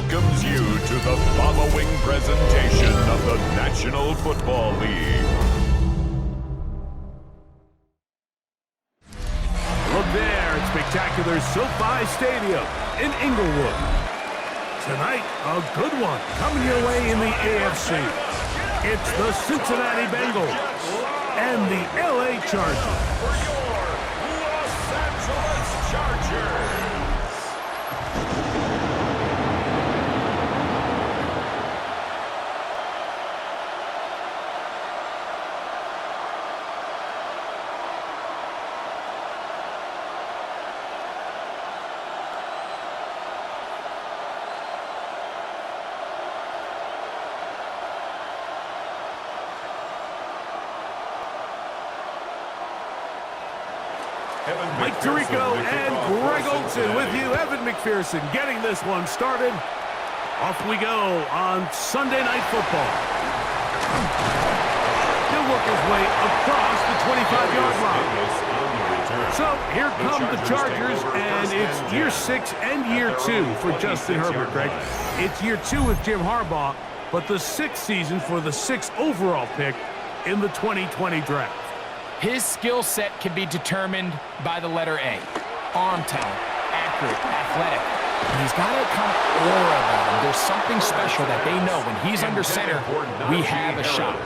welcomes you to the following presentation of the National Football League. Look there at spectacular SoFi Stadium in Inglewood. Tonight, a good one coming your way in the AFC. It's the Cincinnati Bengals and the LA Chargers. For your Los Angeles Chargers. Mike Tirico and Greg Olson with you. Evan McPherson getting this one started. Off we go on Sunday Night Football. He'll work his way across the 25-yard line. So here come the Chargers, and it's year 6 and year 2 for Justin Herbert, Greg. It's year 2 with Jim Harbaugh, but the 6th season for the 6th overall pick in the 2020 draft. His skill set can be determined by the letter A. Arm talent, accurate, athletic. And he's got a kind of aura about him. There's something special that they know when he's under center, we have a shot.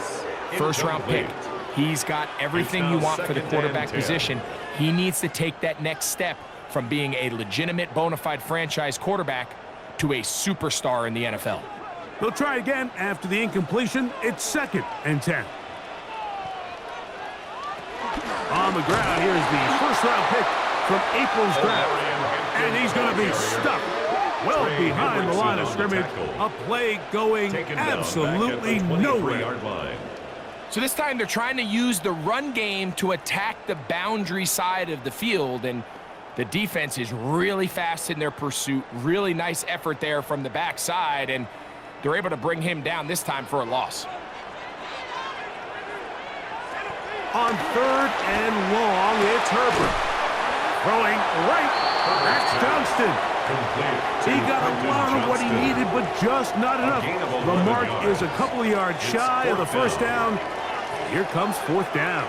First-round pick. He's got everything you want for the quarterback position. He needs to take that next step from being a legitimate, bona fide franchise quarterback to a superstar in the NFL. They'll try again after the incompletion. It's 2nd and 10. On the ground, here's the first-round pick from April's draft. And he's going to be stuck well behind the line of scrimmage. A play going absolutely nowhere. So this time they're trying to use the run game to attack the boundary side of the field. And the defense is really fast in their pursuit. Really nice effort there from the backside. And they're able to bring him down this time for a loss. On 3rd and long, it's Herbert. Throwing right, that's Johnston. He got a lot of what he needed, but just not enough. The mark is a couple of yards shy of the first down. Here comes 4th down.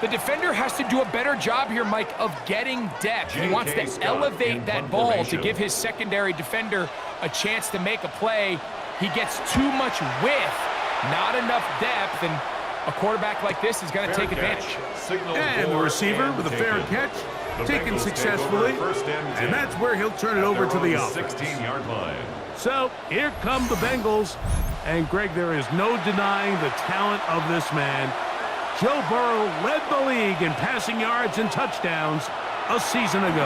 The defender has to do a better job here, Mike, of getting depth. He wants to elevate that ball to give his secondary defender a chance to make a play. He gets too much width, not enough depth, and a quarterback like this is going to take advantage. And the receiver with a fair catch, taken successfully, and that's where he'll turn it over to the offense. 16-yard line. So here come the Bengals, and Greg, there is no denying the talent of this man. Joe Burrow led the league in passing yards and touchdowns a season ago.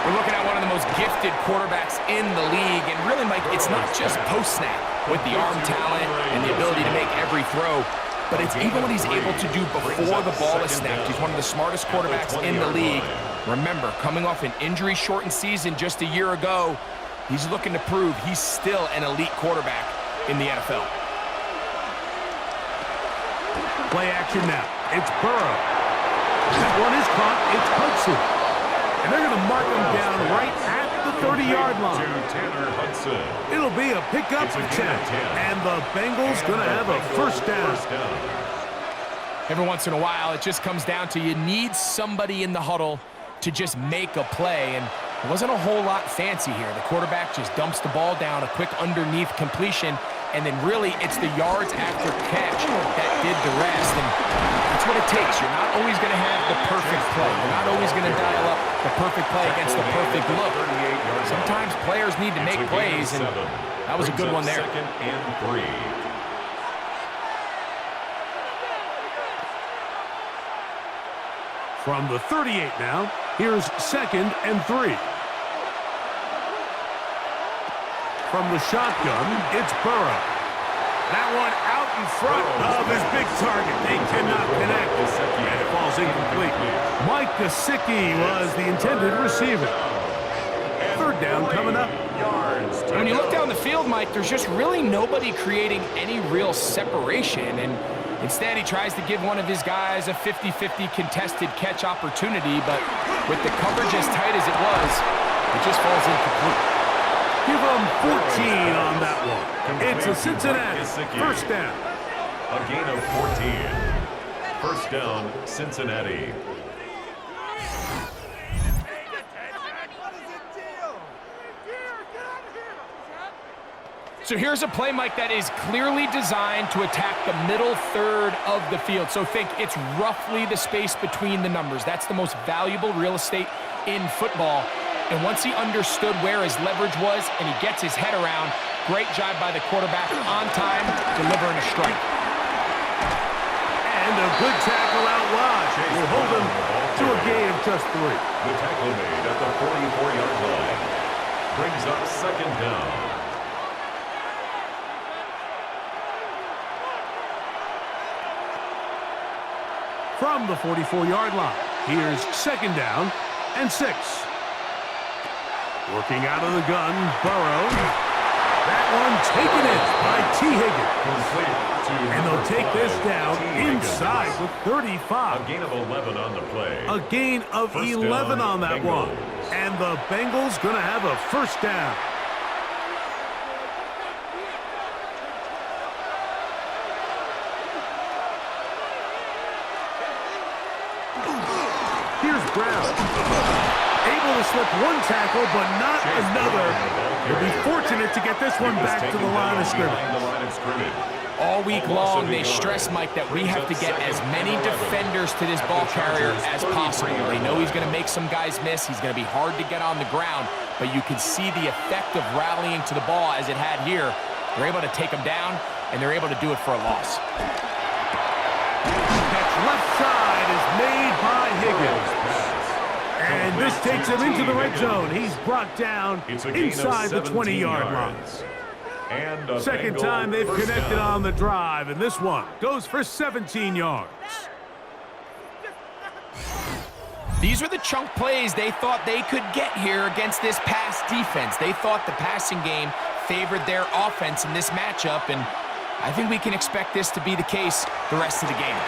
We're looking at one of the most gifted quarterbacks in the league, and really, Mike, it's not just post-snap with the arm talent and the ability to make every throw. But it's even what he's able to do before the ball is snapped. He's one of the smartest quarterbacks in the league. Remember, coming off an injury-shortened season just a year ago, he's looking to prove he's still an elite quarterback in the NFL. Play action now. It's Burrow. That one is caught. It's Hudson. And they're going to mark him down right at the 30-yard line. It'll be a pickup of 10. And the Bengals going to have a first down. Every once in a while, it just comes down to you need somebody in the huddle to just make a play. And it wasn't a whole lot fancy here. The quarterback just dumps the ball down, a quick underneath completion, and then really it's the yards after catch that did the rest. And that's what it takes. You're not always going to have the perfect play. You're not always going to dial up the perfect play against the perfect look. Sometimes players need to make plays, and that was a good one there. 2nd and 3. From the 38 now, here's 2nd and 3. From the shotgun, it's Burrow. That one out in front of his big target. They cannot connect, and it falls incomplete. Mike Gesicki was the intended receiver. 3rd down coming up. When you look down the field, Mike, there's just really nobody creating any real separation, and instead he tries to give one of his guys a 50-50 contested catch opportunity, but with the coverage as tight as it was, it just falls incomplete. Give them 14 on that one. It's a Cincinnati first down. A gain of 14. First down, Cincinnati. So here's a play, Mike, that is clearly designed to attack the middle third of the field. So think it's roughly the space between the numbers. That's the most valuable real estate in football. And once he understood where his leverage was and he gets his head around, great job by the quarterback on time, delivering a strike. And a good tackle out wide. Will hold him to a gain of just 3. The tackle made at the 44-yard line. Brings up second down. From the 44-yard line, here's second down and 6. Working out of the gun, Burrow. That one taken in by T. Higgins. And they'll take this down inside the 35. A gain of 11 on the play. A gain of 11 on that one. And the Bengals going to have a first down. Here's Brown. Able to slip one tackle, but not another. He'll be fortunate to get this one back to the line of scrimmage. All week long, they stress, Mike, that we have to get as many defenders to this ball carrier as possible. They know he's going to make some guys miss. He's going to be hard to get on the ground, but you can see the effect of rallying to the ball as it had here. They're able to take him down, and they're able to do it for a loss. Catch left side is made by Higgins. And this takes him into the red zone. He's brought down inside the 20-yard line. And second time they've connected on the drive, and this one goes for 17 yards. These are the chunk plays they thought they could get here against this pass defense. They thought the passing game favored their offense in this matchup, and I think we can expect this to be the case the rest of the game.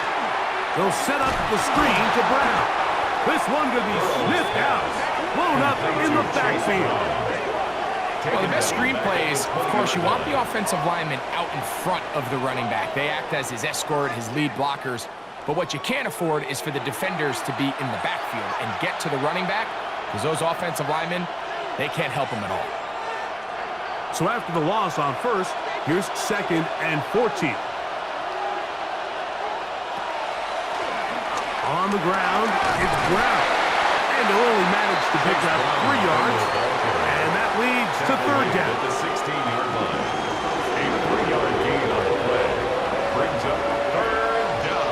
They'll set up the screen to Brown. This one could be sniffed out, blown up in the backfield. Well, the best screen plays, of course, you want the offensive lineman out in front of the running back. They act as his escort, his lead blockers. But what you can't afford is for the defenders to be in the backfield and get to the running back, because those offensive linemen, they can't help him at all. So after the loss on first, here's second and 14. On the ground, it's Brown. And they'll only manage to pick up 3 yards. And that leads to third down. At the 16-yard line. A 3-yard gain on the play. Brings up third down.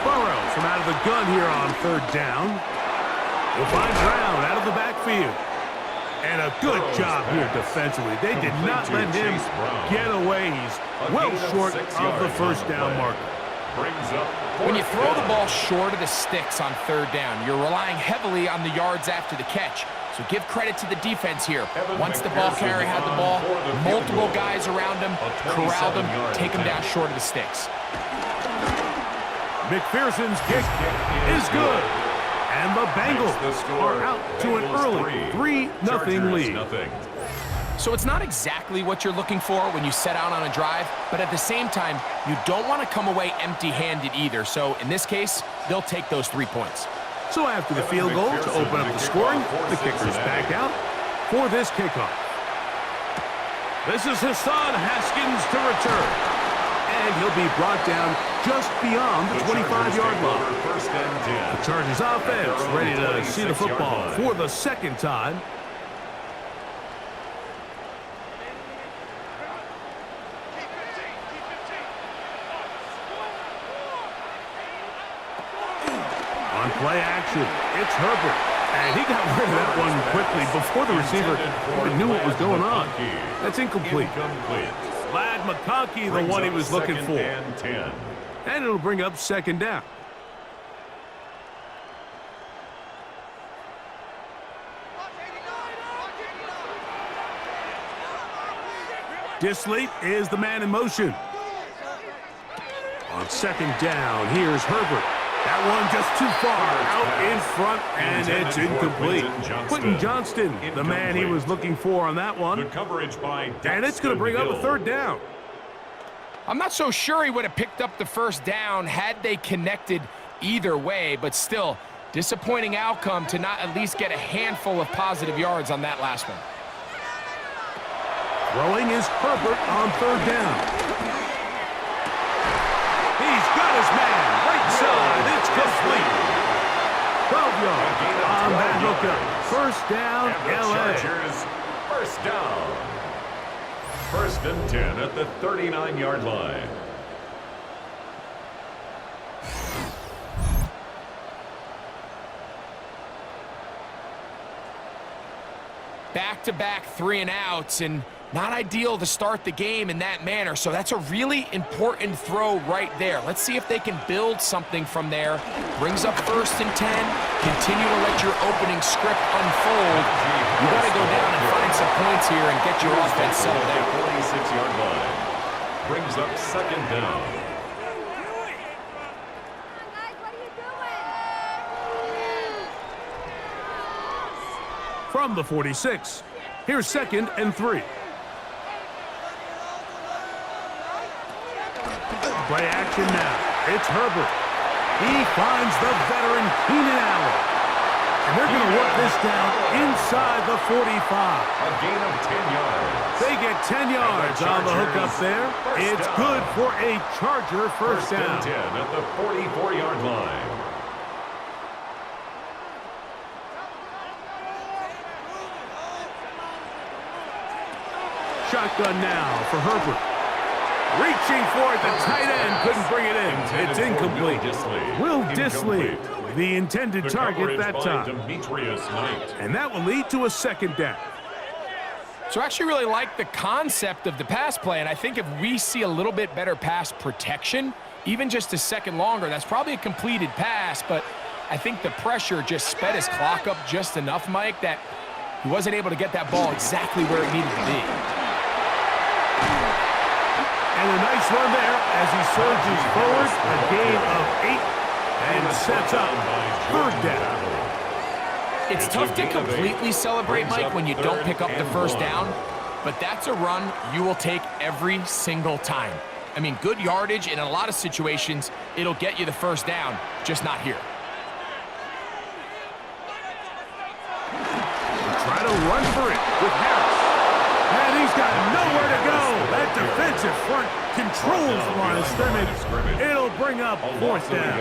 Burrow from out of the gun here on third down. We'll find Brown out of the backfield. And a good job here defensively. They did not let him get away. He's well short of the first down marker. When you throw the ball short of the sticks on third down, you're relying heavily on the yards after the catch. So give credit to the defense here. Once the ball carrier had the ball, multiple guys around him, corralled him, take him down short of the sticks. McPherson's kick is good. And the Bengals are out to an early 3-0 lead. So it's not exactly what you're looking for when you set out on a drive, but at the same time, you don't want to come away empty-handed either. So in this case, they'll take those 3 points. So after the field goal to open up the scoring, the kicker's back out for this kickoff. This is Hassan Haskins to return. And he'll be brought down just beyond the 25-yard line. The Chargers offense ready to see the football for the second time. On play action, it's Herbert. And he got rid of that one quickly before the receiver even knew what was going on. That's incomplete. Lad McConkey, the one he was looking for. And it'll bring up second down. Disley is the man in motion. On second down, here's Herbert. That one just too far out in front, and it's incomplete. Quentin Johnston, the man he was looking for on that one. And it's going to bring up a third down. I'm not so sure he would have picked up the first down had they connected either way, but still, disappointing outcome to not at least get a handful of positive yards on that last one. Throwing is Herbert on third down. He's got his man, right side, it's complete. 12 yards on that hookup. First down, LA. Chargers, first down. First and 10 at the 39-yard line. Back-to-back 3-and-outs, and not ideal to start the game in that manner, so that's a really important throw right there. Let's see if they can build something from there. Brings up first and 10. Continue to let your opening script unfold. You got to go down and find some points here and get your offense settled down. 46-yard line. Brings up second down. From the 46, here's second and 3. Play action now. It's Herbert. He finds the veteran Keenan Allen. And they're going to work this down inside the 45. A gain of 10 yards. They get 10 yards on the hookup there. It's good for a Charger first down. First and 10 at the 44-yard line. Shotgun now for Herbert. Reaching for it, the tight end couldn't bring it in. It's incomplete. Will Disley, the intended target that time. And that will lead to a second down. So I actually really like the concept of the pass play, and I think if we see a little bit better pass protection, even just a second longer, that's probably a completed pass, but I think the pressure just sped his clock up just enough, Mike, that he wasn't able to get that ball exactly where it needed to be. And a nice run there as he surges forward, a gain of 8, and sets up third down. It's tough to completely celebrate, Mike, when you don't pick up the first down, but that's a run you will take every single time. I mean, good yardage, and in a lot of situations, it'll get you the first down, just not here. Try to run for it with Harris. And he's got nowhere to go. That defensive front controls the line of scrimmage. It'll bring up fourth down.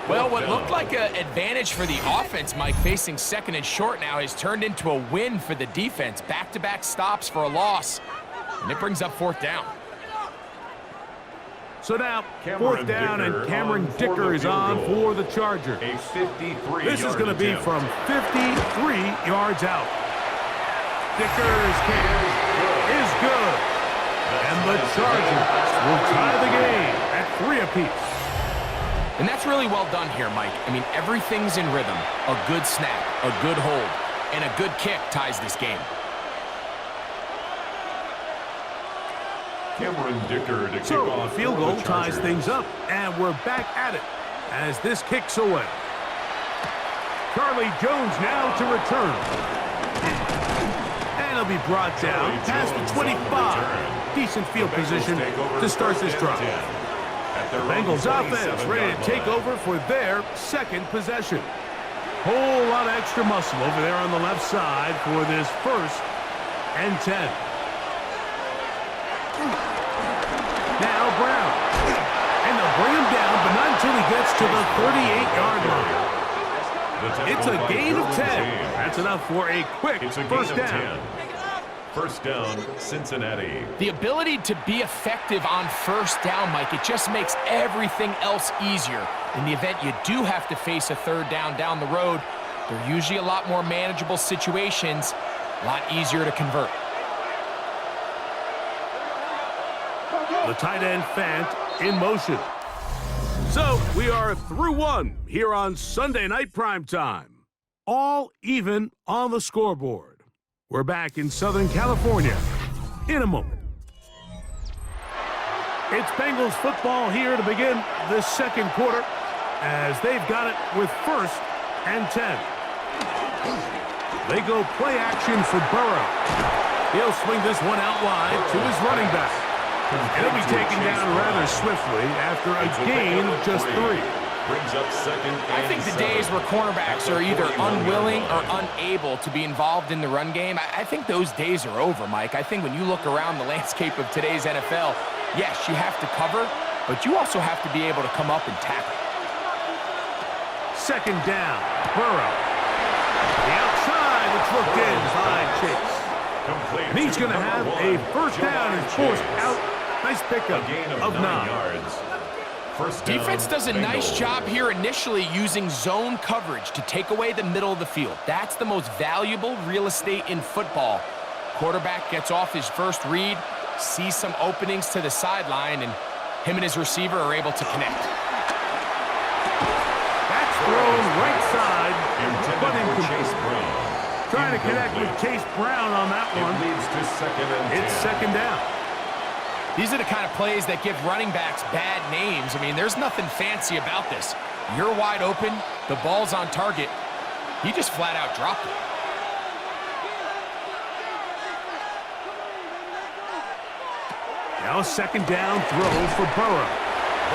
Well, what looked like an advantage for the offense, Mike, facing second and short now, has turned into a win for the defense. Back-to-back stops for a loss, and it brings up fourth down. So now, fourth down, and Cameron Dicker is on for the Chargers. This is going to be from 53 yards out. Dicker's kick is good. And the Chargers will tie the game at 3 apiece. And that's really well done here, Mike. I mean, everything's in rhythm. A good snap, a good hold, and a good kick ties this game. Cameron Dicker to kick so off the field goal ties things up, and we're back at it as this kicks away. Charlie Jones now to return. And he'll be brought down past the 25. Decent field position to start this drive. The Bengals offense ready to take over for their second possession. Whole lot of extra muscle over there on the left side for this first and 10. Now Brown. And they'll bring him down, but not until he gets to the 38-yard line. It's a gain of 10. That's enough for a quick first down. First down, Cincinnati. The ability to be effective on first down, Mike, it just makes everything else easier. In the event you do have to face a third down the road, they're usually a lot more manageable situations, a lot easier to convert. The tight end Fant in motion. So we are through one here on Sunday Night Primetime. All even on the scoreboard. We're back in Southern California. in a moment. It's Bengals football here to begin this second quarter as they've got it with 1st and 10. They go play action for Burrow. He'll swing this one out wide to his running back. He'll be taken down rather swiftly after a gain of just 3. I think the days where cornerbacks are either unwilling or unable to be involved in the run game, I think those days are over, Mike. I think when you look around the landscape of today's NFL, yes, you have to cover, but you also have to be able to come up and tackle. 2nd down, Burrow. The outside, it's looked in by Chase. And he's going to have a 1st down and forced out. Nice pickup of 9 yards. Defense does a nice job here initially using zone coverage to take away the middle of the field. That's the most valuable real estate in football. Quarterback gets off his first read, sees some openings to the sideline, and him and his receiver are able to connect. That's thrown right side, but incomplete. Trying to connect with Chase Brown on that one. It's 2nd down. These are the kind of plays that give running backs bad names. I mean, there's nothing fancy about this. You're wide open, the ball's on target. He just flat out dropped it. Now 2nd down throw for Burrow.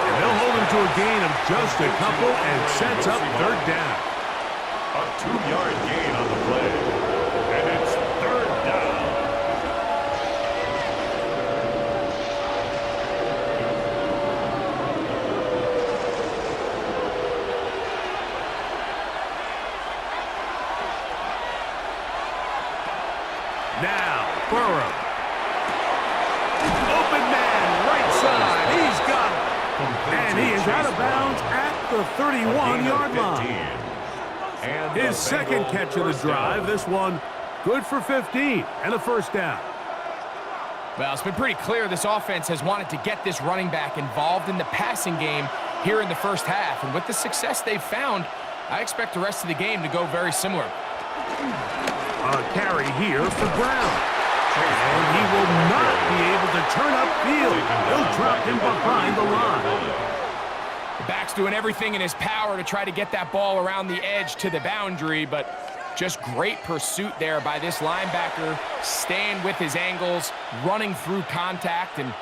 And they'll hold him to a gain of just a couple and sets up 3rd down. A 2-yard gain on the play. And it's 3rd down. Now, Burrow. Open man, right side. He's got it. And he is out of bounds at the 31-yard line. His 2nd catch of the drive. This one good for 15 and a 1st down. Well, it's been pretty clear this offense has wanted to get this running back involved in the passing game here in the 1st half. And with the success they've found, I expect the rest of the game to go very similar. A carry here for Brown. And he will not be able to turn upfield. He'll drop him behind the line. The back's doing everything in his power to try to get that ball around the edge to the boundary, but just great pursuit there by this linebacker, staying with his angles, running through contact, and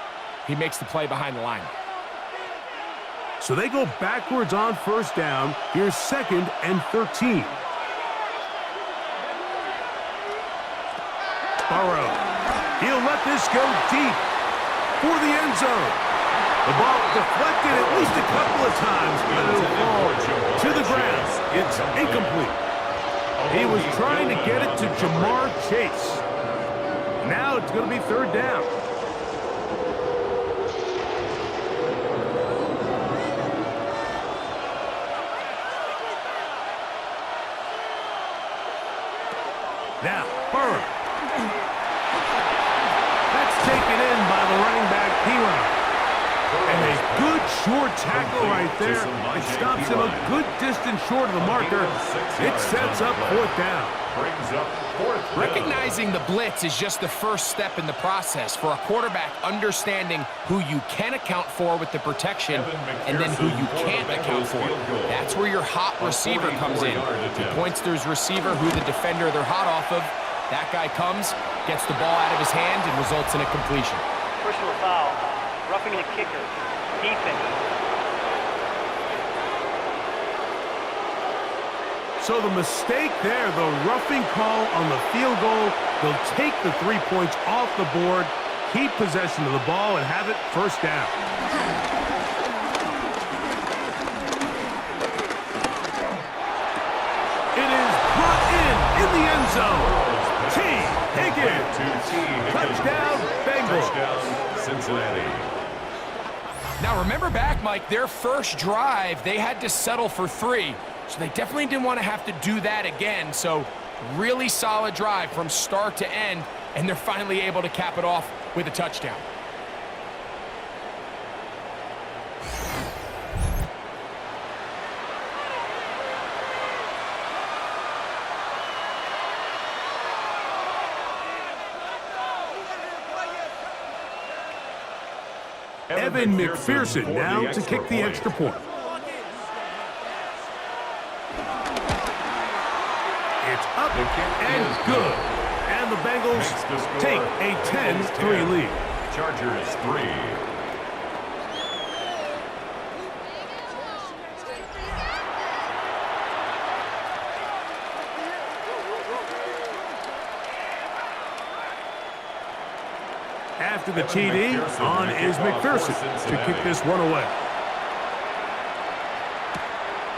he makes the play behind the line. So they go backwards on 1st down. Here's 2nd and 13. Burrow. He'll let this go deep for the end zone. The ball deflected at least a couple of times, but it'll fall to the ground. It's incomplete. He was trying to get it to Jamar Chase. Now it's going to be 3rd down. Now, Burrow. That's taken in by the running back, Tiburon. And a good short tackle right there. It stops him a good distance short of the marker. It sets up 4th down. Recognizing the blitz is just the first step in the process for a quarterback understanding who you can account for with the protection and then who you can't account for. That's where your hot receiver comes in. He points to his receiver who the defender they're hot off of. That guy comes, gets the ball out of his hand, and results in a completion. Personal foul. Roughing the kicker. Defense. So the mistake there, the roughing call on the field goal, they'll take the 3 points off the board, keep possession of the ball, and have it 1st down. It is brought in the end zone. T. Higgins. Touchdown, Bengals. Touchdown, Cincinnati. Now remember back, Mike, their first drive, they had to settle for 3. So they definitely didn't want to have to do that again. So really solid drive from start to end, and they're finally able to cap it off with a touchdown. Evan McPherson now to kick the extra point. It's up and good. And the Bengals take a 10-3 lead. Chargers 3. After the TD, on is McPherson to kick this one away.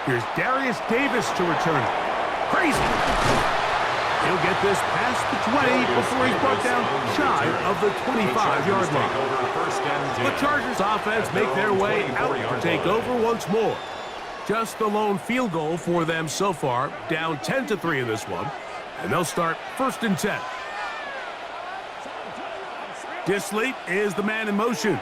Here's Darius Davis to return it. Crazy. He'll get this past the 20 before he's brought down shy of the 25-yard line. The Chargers offense make their way out to take over once more. Just the lone field goal for them so far, down 10-3 in this one. And they'll start 1st and 10. Disley is the man in motion.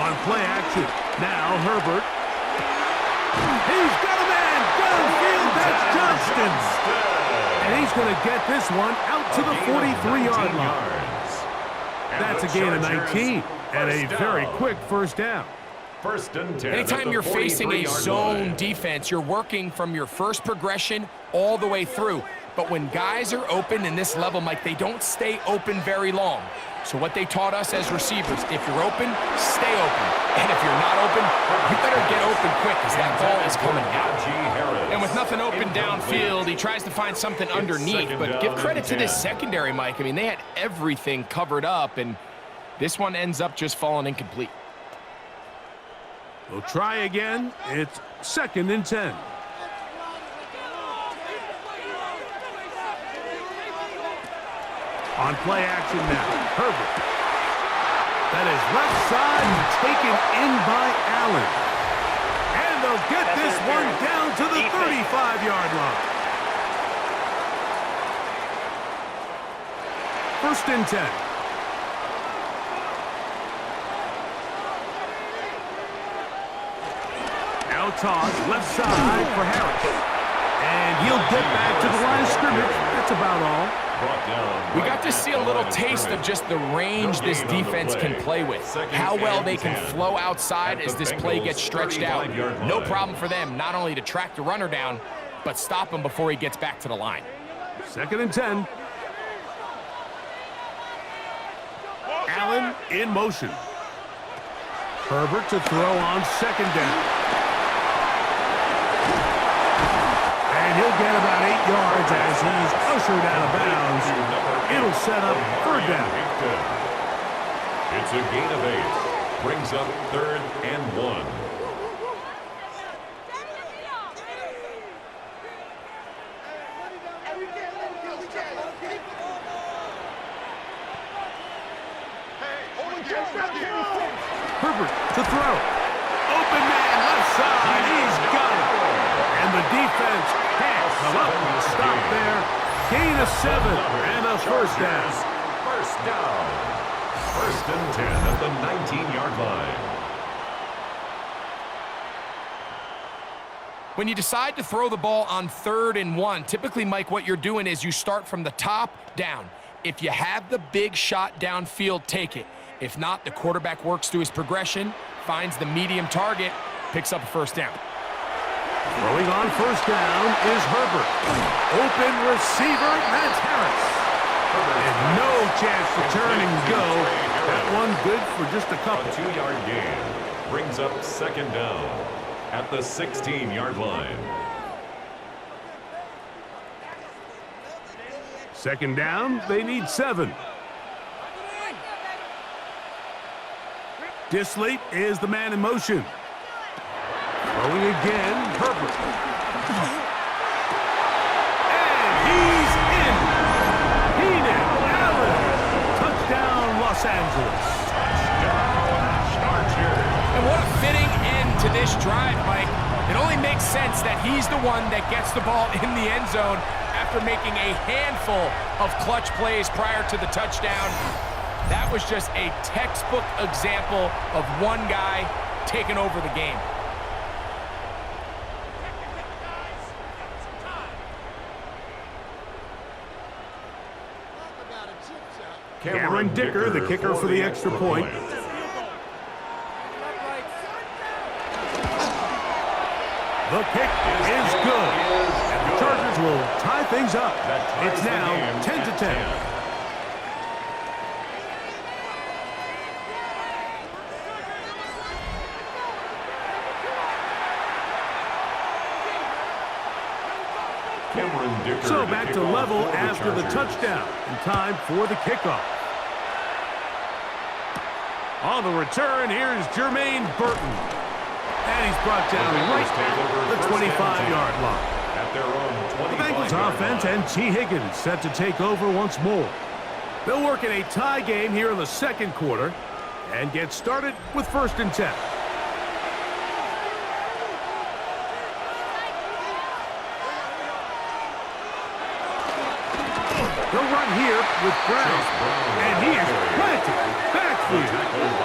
On play action, now Herbert. He's got a man downfield, that's Johnston. And he's going to get this one out to the 43-yard line. That's a gain of 19 and a very quick first down. 1st and 10. Anytime you're facing a zone defense, you're working from your first progression all the way through. But when guys are open in this level, Mike, they don't stay open very long. So what they taught us as receivers, if you're open, stay open. And if you're not open, you better get open quick because that ball is coming out. And with nothing open downfield, he tries to find something underneath. But give credit to this secondary, Mike. I mean, they had everything covered up, and this one ends up just falling incomplete. We'll try again. It's 2nd and 10. On play action now, Herbert. That is left side taken in by Allen. And they'll get this one down to the 35-yard line. 1st and 10. Now toss left side for Harris. And he'll get back to the line of scrimmage. That's about all. We got to see a little taste of just the range this defense can play with. How well they can flow outside as this play gets stretched out. No problem for them not only to track the runner down, but stop him before he gets back to the line. 2nd and 10. Allen in motion. Herbert to throw on 2nd down. And he'll get about 8 yards as he's ushered out of bounds. It'll set up 3rd down. It's a gain of 8. Brings up 3rd and 1. Herbert to throw. Open man left side. He's got it. And the defense can't come up with a stop there. Gain of 7 and a 1st down. 1st down. 1st and 10 at the 19-yard line. When you decide to throw the ball on 3rd and 1, typically, Mike, what you're doing is you start from the top down. If you have the big shot downfield, take it. If not, the quarterback works through his progression, finds the medium target, picks up a 1st down. Throwing on 1st down is Herbert. Open receiver, that's Harris. And no chance to turn and go. That one good for just a couple. A 2-yard gain brings up 2nd down at the 16-yard line. 2nd down, they need 7. Disley is the man in motion. Throwing again, Herbert. And he's in. Keenan Allen. Touchdown, Los Angeles. And what a fitting end to this drive, Mike. It only makes sense that he's the one that gets the ball in the end zone after making a handful of clutch plays prior to the touchdown. That was just a textbook example of one guy taking over the game. Cameron Dicker, the kicker for the extra point. The kick is good. And the Chargers will tie things up. It's now 10-10. So back to level after the touchdown. And time for the kickoff. On the return, here's Jermaine Burton. And he's brought down right at the 25-yard line. The Bengals offense and T. Higgins set to take over once more. They'll work in a tie game here in the second quarter and get started with 1st and 10. They'll run here with Brown. And he is planted. Backfield.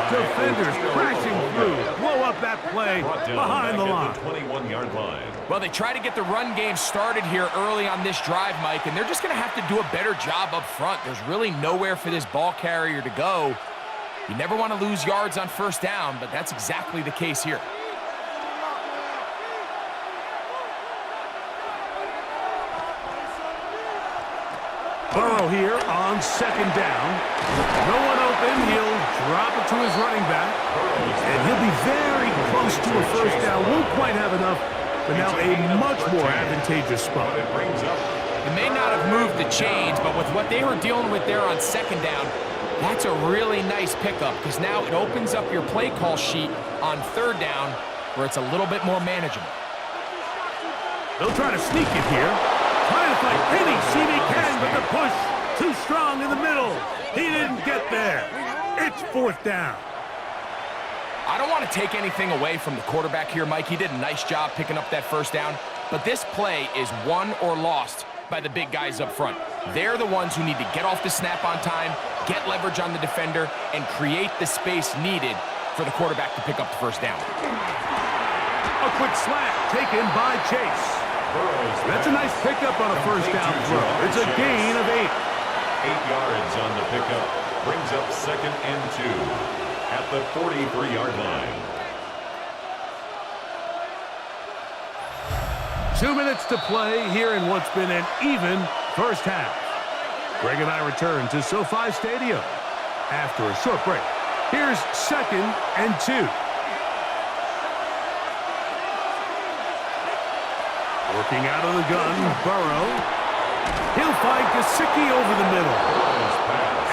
Defenders crashing through. Blow up that play behind the line. 21-yard line. Well, they try to get the run game started here early on this drive, Mike, and they're just going to have to do a better job up front. There's really nowhere for this ball carrier to go. You never want to lose yards on 1st down, but that's exactly the case here. Burrow here on 2nd down. No one open. He'll drop it to his running back. And he'll be very close to a 1st down. Won't quite have enough, but now a much more advantageous spot. It may not have moved the chains, but with what they were dealing with there on 2nd down, that's a really nice pickup because now it opens up your play call sheet on 3rd down where it's a little bit more manageable. They'll try to sneak it here. Trying to fight any seam he can, but the push too strong in the middle. He didn't get there. It's 4th down. I don't want to take anything away from the quarterback here, Mike. He did a nice job picking up that 1st down, but this play is won or lost by the big guys up front. They're the ones who need to get off the snap on time, get leverage on the defender, and create the space needed for the quarterback to pick up the 1st down. A quick slant taken by Chase. That's a nice pickup on a 1st down throw. It's a gain of 8. 8 yards on the pickup. Brings up 2nd and 2 at the 43-yard line. 2 minutes to play here in what's been an even 1st half. Greg and I return to SoFi Stadium after a short break. Here's 2nd and 2. Working out of the gun, Burrow. He'll find Gesicki over the middle.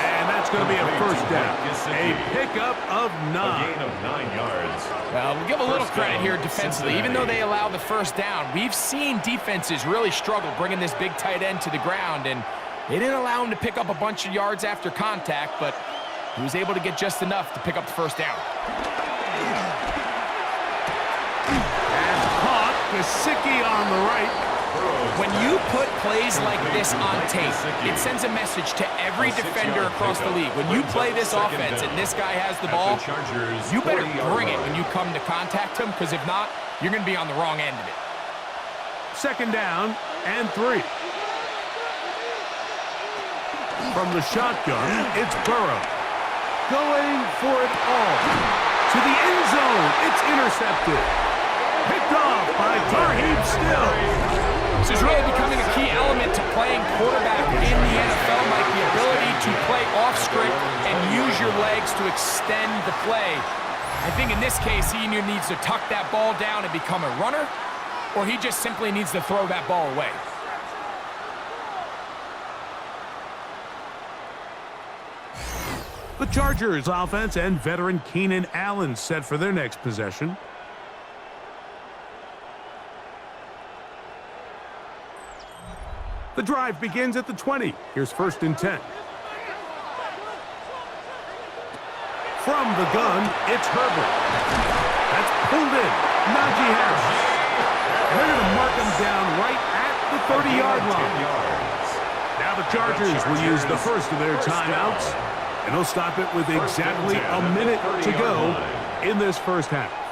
And that's going to be a 1st down. A pickup of 9. A gain of 9 yards. Well, we'll give a little credit here defensively. Even though they allow the 1st down, we've seen defenses really struggle bringing this big tight end to the ground, and they didn't allow him to pick up a bunch of yards after contact, but he was able to get just enough to pick up the 1st down. Gesicki on the right. When you put plays like this on tape, it sends a message to every defender across the league. When you play this offense and this guy has the ball, you better bring it when you come to contact him, because if not, you're going to be on the wrong end of it. 2nd down and 3. From the shotgun, it's Burrow. Going for it all. To the end zone. It's intercepted. Picked off by Tarheeb Still. This is really becoming a key element to playing quarterback in the NFL, Mike. The ability to play off script and use your legs to extend the play. I think in this case, he either needs to tuck that ball down and become a runner, or he just simply needs to throw that ball away. The Chargers offense and veteran Keenan Allen set for their next possession. The drive begins at the 20. Here's 1st and 10. From the gun, it's Herbert. That's pulled in. Najee Harris. And they're going to mark him down right at the 30-yard line. Now the Chargers will use the first of their timeouts, and they'll stop it with exactly a minute to go in this 1st half.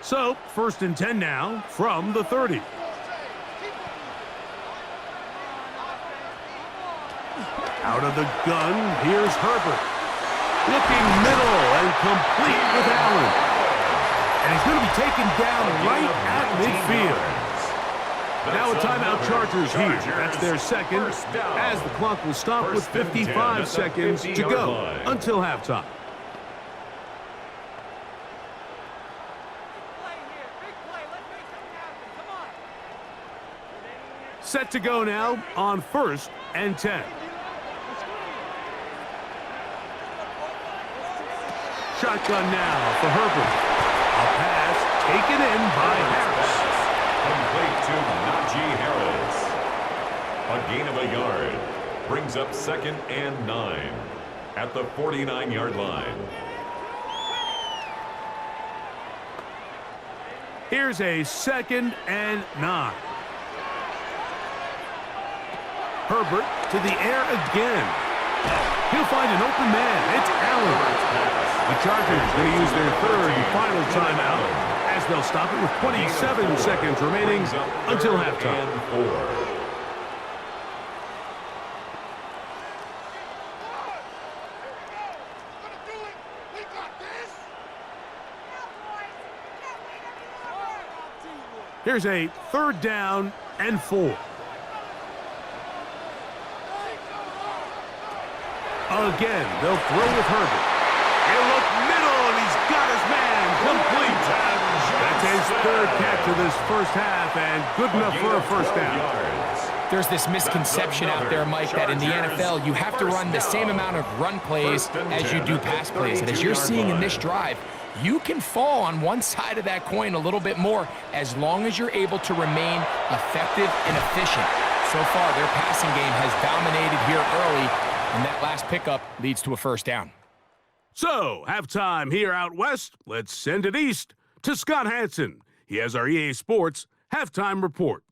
So, 1st and 10 now from the 30. Out of the gun, here's Herbert. Looking middle and complete with Allen. And he's going to be taken down right at midfield. Now a timeout Chargers here. That's their second, as the clock will stop with 55 seconds to go until halftime. Set to go now on 1st and 10. Shotgun now for Herbert. A pass taken in by Harris. Complete to Najee Harris. A gain of a yard. Brings up 2nd and 9 at the 49-yard line. Here's a 2nd and 9. Herbert to the air again. He'll find an open man. It's Allen. The Chargers going to use their 3rd and final timeout as they'll stop it with 27 seconds remaining until halftime. Here's a 3rd down and 4. Again, they'll throw with Herbert. He'll look middle, and he's got his man complete. That's his 3rd catch of this first half, and good enough for a 1st down. There's this misconception out there, Mike, that in the NFL, you have to run the same amount of run plays as you do pass plays. And as you're seeing in this drive, you can fall on one side of that coin a little bit more as long as you're able to remain effective and efficient. So far, their passing game has dominated here early, and that last pickup leads to a 1st down. So, halftime here out west. Let's send it east to Scott Hansen. He has our EA Sports halftime report.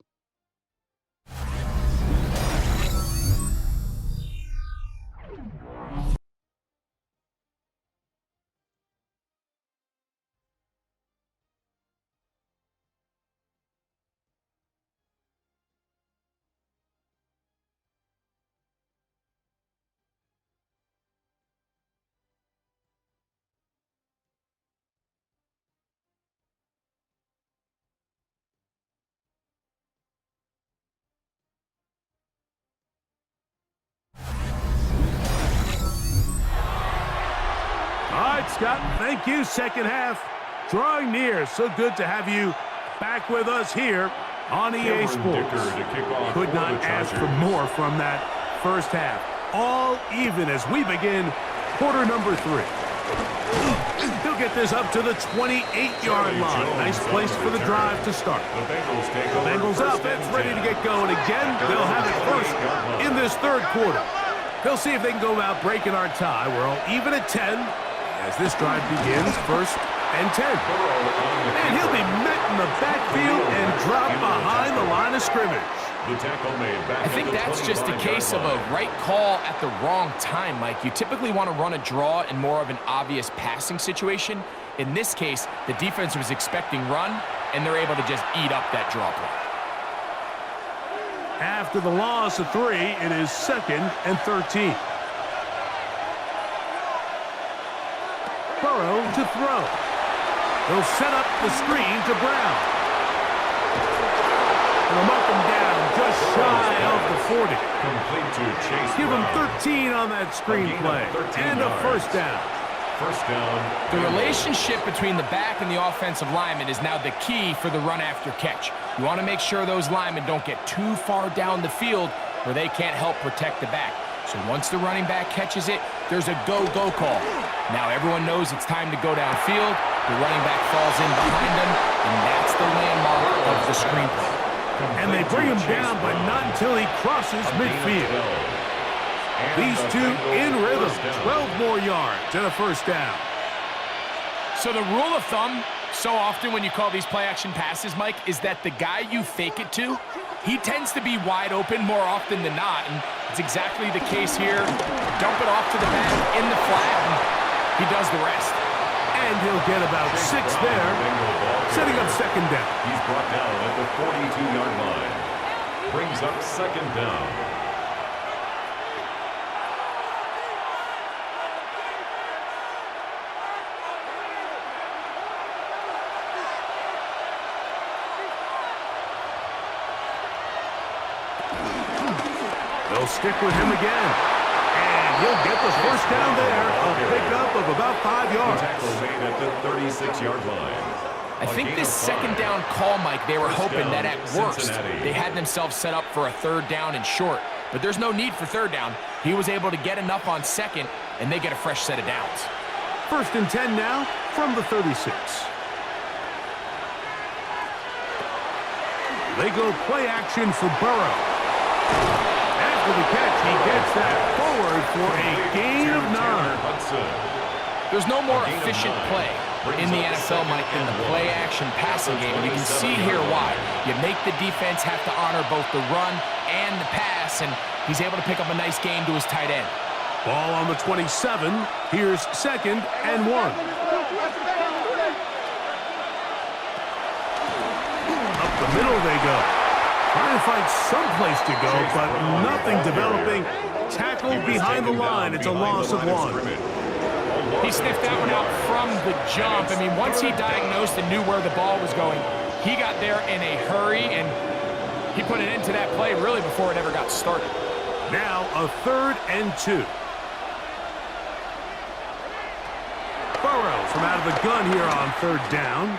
Scott, thank you. Second half drawing near. So good to have you back with us here on EA Sports. Could not ask for more from that first half. All even as we begin quarter number 3. He'll get this up to the 28-yard line. Nice place for the drive to start. The Bengals offense ready to get going again. They'll have it first in this 3rd quarter. They'll see if they can go about breaking our tie. We're all even at 10 as this drive begins. 1st and 10. And he'll be met in the backfield and dropped behind the line of scrimmage. I think that's just a case of a right call at the wrong time, Mike. You typically want to run a draw in more of an obvious passing situation. In this case, the defense was expecting run, and they're able to just eat up that draw play. After the loss of 3, it is 2nd and 13. Burrow to throw. He'll set up the screen to Brown. And they'll mark him down just shy of the 40. Complete to Chase. Give him 13 on that screen play. And a 1st down. 1st down. The relationship between the back and the offensive lineman is now the key for the run after catch. You want to make sure those linemen don't get too far down the field where they can't help protect the back. So once the running back catches it, there's a go-go call. Now everyone knows it's time to go downfield. The running back falls in behind them, and that's the landmark of the screen play. And they bring him down, but not until he crosses midfield. These two in rhythm. 12 more yards and a 1st down. So the rule of thumb, so often when you call these play-action passes, Mike, is that the guy you fake it to, he tends to be wide open more often than not, and it's exactly the case here. Dump it off to the back in the flat, and he does the rest. And he'll get about 6 there, setting up second down. He's brought down at the 42-yard line. Brings up second down. They'll stick with him again. And he'll get the first down there. A pickup of about 5 yards. Tackle made at the 36-yard line. I think this second down call, Mike, they were hoping that at worst they had themselves set up for a third down and short. But there's no need for third down. He was able to get enough on second, and they get a fresh set of downs. 1st and 10 now from the 36. They go play action for Burrow. After the catch, he gets that forward for a gain of 9. There's no more efficient play in the NFL, Mike, than the play-action passing game. And you can see here why. You make the defense have to honor both the run and the pass, and he's able to pick up a nice game to his tight end. Ball on the 27. Here's 2nd and 1. Up the middle they go. Trying to find someplace to go, but nothing developing. Tackled behind the line. It's a loss of 1. He sniffed that one out from the jump. I mean, once he diagnosed and knew where the ball was going, he got there in a hurry, and he put an end to that play really before it ever got started. Now a 3rd and 2. Burrow from out of the gun here on 3rd down.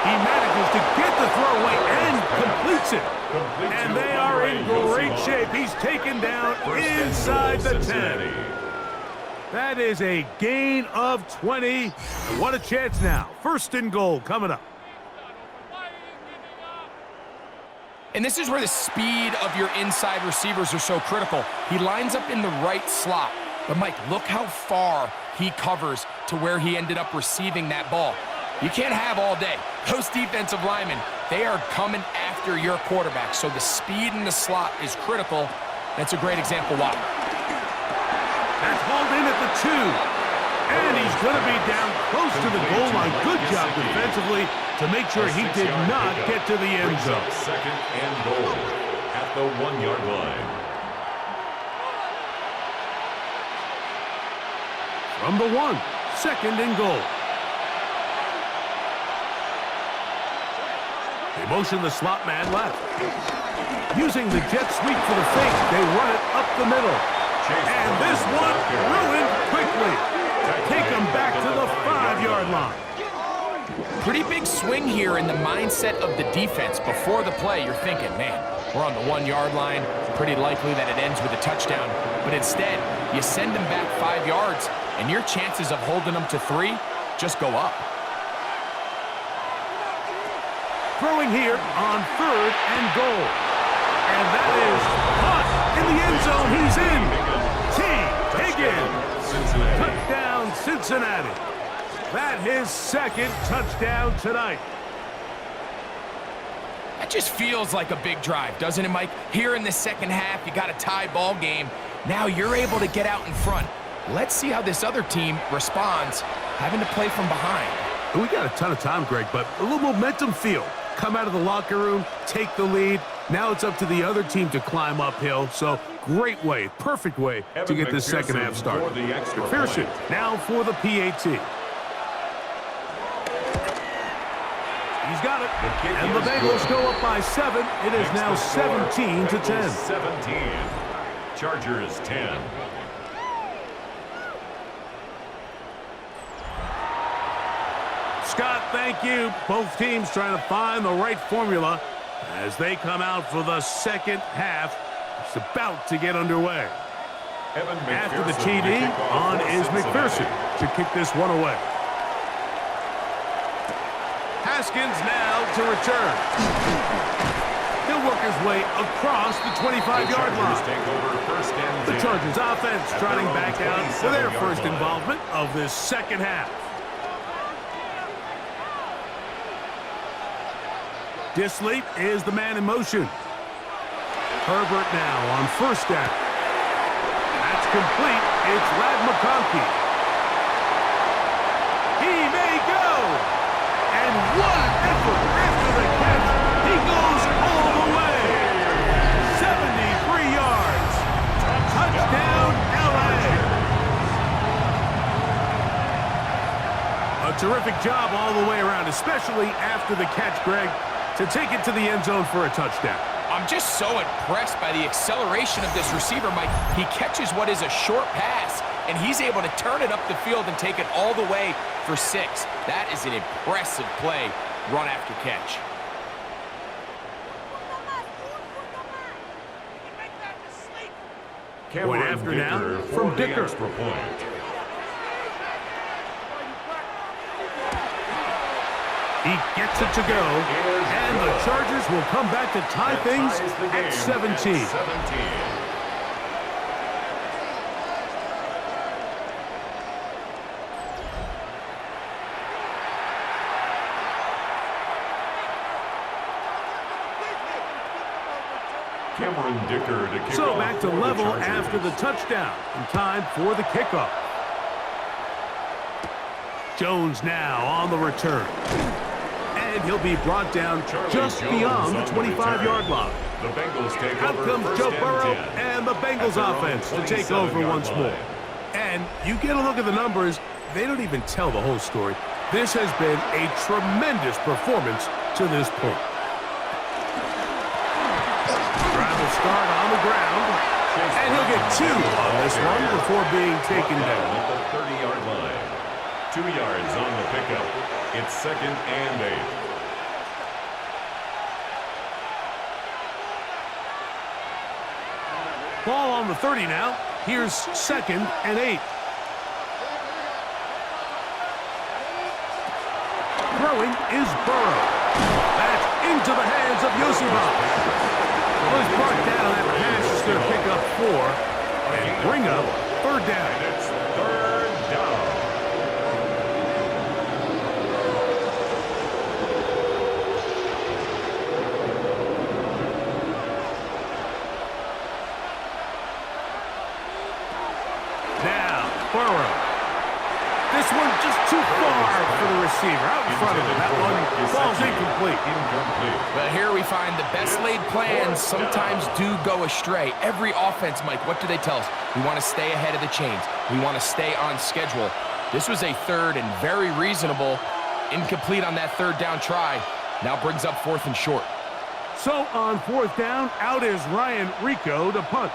He manages to get the throw away and completes it. And they are in great shape. He's taken down inside the 10. That is a gain of 20. What a chance now. 1st and goal coming up. And this is where the speed of your inside receivers are so critical. He lines up in the right slot. But, Mike, look how far he covers to where he ended up receiving that ball. You can't have all day. Those defensive linemen, they are coming after your quarterback. So the speed in the slot is critical. That's a great example why. That's hauled in at the 2. And he's going to be down close to the goal line. Good job defensively to make sure he did not get to the end zone. 2nd and goal at the 1-yard line. From the 1, 2nd and goal. They motion the slot man left. Using the jet sweep for the fake, they run it up the middle. And this one ruined quickly. Take them back to the 5-yard line. Pretty big swing here in the mindset of the defense. Before the play, you're thinking, man, we're on the 1-yard line. Pretty likely that it ends with a touchdown. But instead, you send them back 5 yards, and your chances of holding them to 3 just go up. Throwing here on 3rd and goal. And that is caught in the end zone. He's in. T. Higgins. Touchdown, Cincinnati. That his 2nd touchdown tonight. That just feels like a big drive, doesn't it, Mike? Here in the second half, you got a tie ball game. Now you're able to get out in front. Let's see how this other team responds, having to play from behind. We got a ton of time, Greg, but a little momentum feel. Come out of the locker room, take the lead. Now it's up to the other team to climb uphill. So great way, perfect way to get this second half started. McPherson now for the PAT. He's got it. And the Bengals go up by 7. It is now 17-10. 17. Chargers 10. Scott, thank you. Both teams trying to find the right formula as they come out for the second half. It's about to get underway. After the TD, on is McPherson to kick this one away. Haskins now to return. He'll work his way across the 25-yard line. The Chargers offense trotting back out for their first involvement of this second half. Disley is the man in motion. Herbert now on first down. That's complete. It's Ladd McConkey. A terrific job all the way around, especially after the catch, Greg, to take it to the end zone for a touchdown. I'm just so impressed by the acceleration of this receiver, Mike. He catches what is a short pass, and he's able to turn it up the field and take it all the way for 6. That is an impressive play, run after catch. Point after now from Dicker. He gets it to go, and the Chargers will come back to tie things at 17. So back to level after the touchdown, and time for the kickoff. Jones now on the return. And he'll be brought down just beyond the 25-yard line. Out comes Joe Burrow and the Bengals offense to take over once more. And you get a look at the numbers, they don't even tell the whole story. This has been a tremendous performance to this point. Drive will start on the ground, and he'll get 2 on this one before being taken down. At the 30-yard line. 2 yards on the pickup. It's 2nd and 8. Ball on the 30 now. Here's 2nd and 8. Throwing is Burrow. That's into the hands of Yosibov. Well, he's brought down that pass is going to pick up 4 and bring up 3rd down. And it's 3rd down. Burrow. This one just too far for the receiver. Out in front of him. That one falls incomplete. But here we find the best laid plans sometimes do go astray. Every offense, Mike, what do they tell us? We want to stay ahead of the chains. We want to stay on schedule. This was a 3rd and very reasonable. Incomplete on that 3rd down try. Now brings up 4th and short. So on 4th down, out is Ryan Rico to punt.